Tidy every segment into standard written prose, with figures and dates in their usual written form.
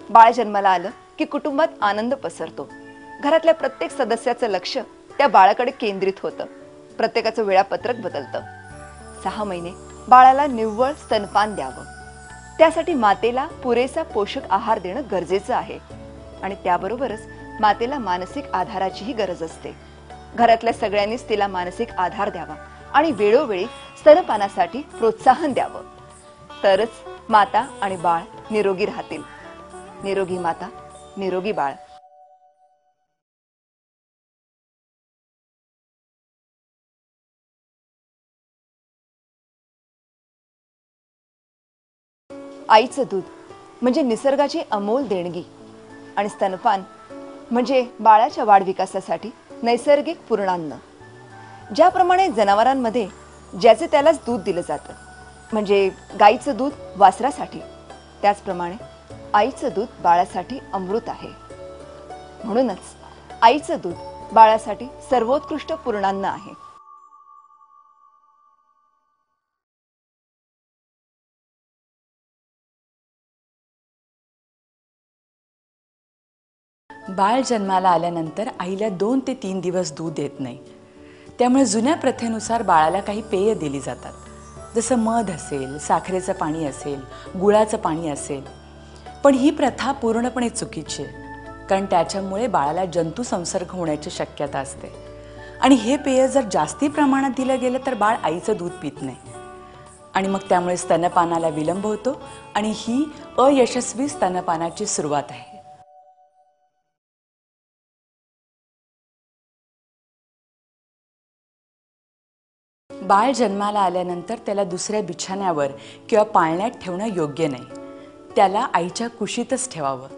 बाळ जन्माला आलं की कुटुंबात आनंद पसरतो. घरातल्या प्रत्येक सदस्याचं लक्ष त्या बाळाकडे केंद्रित होतं. प्रत्येकाचं वेळापत्रक बदलतं. 6 महिने बाळाला निव्वळ स्तनपान द्यावं. त्यासाठी मातेला पुरेसा पोषक आहार देणं गरजेचं आहे आणि त्याबरोबरच मातेला मानसिक आधाराचीही गरज असते. घरातल्या सगळ्यांनीच तिला मानसिक आधार द्यावा आणि वेळोवेळी स्तनपानासाठी प्रोत्साहन द्यावं. तरच माता आणि बाळ निरोगी राहतील. निरोगी माता, निरोगी बाळ. आईचं दूध म्हणजे निसर्गाची अमोल देणगी आणि स्तनपान म्हणजे बाळाच्या वाढविकासासाठी नैसर्गिक पूर्णान्न. ज्याप्रमाणे जनावरांमध्ये ज्याचे त्यालाच दूध दिलं जातं, म्हणजे गाईचं दूध वासरासाठी, त्याचप्रमाणे आईचं दूध बाळासाठी अमृत आहे. म्हणूनच आईचं दूध बाळासाठी सर्वोत्कृष्ट पूर्णान्न आहे. बाळ जन्माला आल्यानंतर आईला 2 ते 3 दिवस दूध देत नाही. त्यामुळे जुन्या प्रथेनुसार बाळाला काही पेय दिली जातात, जसं मध असेल, साखरेचं पाणी असेल, गुळाचं पाणी असेल. पण ही प्रथा पूर्णपणे चुकीची आहे, कारण त्याच्यामुळे बाळाला जंतू संसर्ग होण्याची शक्यता असते आणि हे पेय जर जास्ती प्रमाणात दिलं गेलं तर बाळ आईचं दूध पित नाही आणि मग त्यामुळे स्तनपानाला विलंब होतो आणि ही अयशस्वी स्तनपानाची सुरुवात आहे. बाळ जन्माला आल्यानंतर त्याला दुसऱ्या बिछाण्यावर किंवा पाळण्यात ठेवणं योग्य नाही. त्याला आईच्या कुशीतच ठेवावं.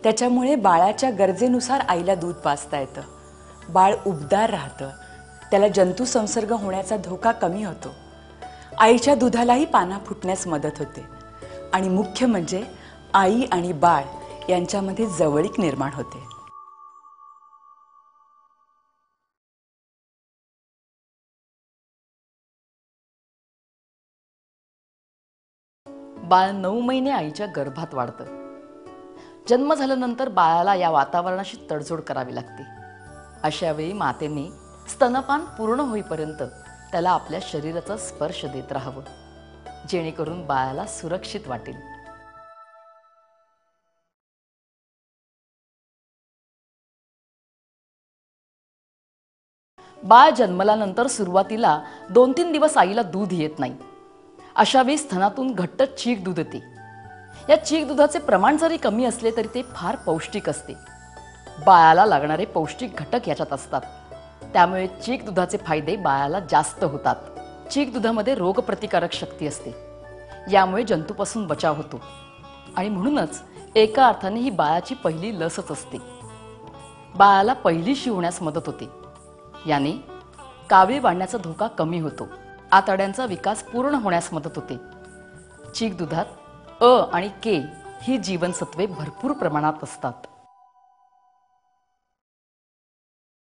त्याच्यामुळे बाळाच्या गरजेनुसार आईला दूध पाजता येतं. बाळ उबदार राहतं. त्याला जंतू संसर्ग होण्याचा धोका कमी होतो. आईच्या दुधालाही पाना फुटण्यास मदत होते आणि मुख्य म्हणजे आई आणि बाळ यांच्यामध्ये जवळीक निर्माण होते. बाळ 9 महिने आईच्या गर्भात वाढतं. जन्म झाल्यानंतर बाळाला या वातावरणाशी तडजोड करावी लागते. अशा वेळी मातेने स्तनपान पूर्ण होईपर्यंत त्याला आपल्या शरीराचा स्पर्श देत राहावं, जेणेकरून बाळाला सुरक्षित वाटेल. बाळ जन्मल्यानंतर सुरुवातीला 2-3 दिवस आईला दूध येत नाही. अशा वेळी स्तनातून घट्ट चीक दूध येते. या चीक दुधाचे प्रमाण जरी कमी असले तरी ते फार पौष्टिक असते. बाळाला लागणारे पौष्टिक घटक याच्यात असतात. त्यामुळे चीक दुधाचे फायदे बाळाला जास्त होतात. चीक दुधामध्ये रोगप्रतिकारक शक्ती असते. यामुळे जंतूपासून बचाव होतो आणि म्हणूनच एका अर्थाने ही बाळाची पहिली लसच असते. बाळाला पहिली शी होण्यास मदत होते. याने कावीळ वाढण्याचा धोका कमी होतो. आतड्यांचा विकास पूर्ण होण्यास मदत होते. चीक दुधात अ आणि के ही जीवनसत्वे भरपूर प्रमाणात असतात.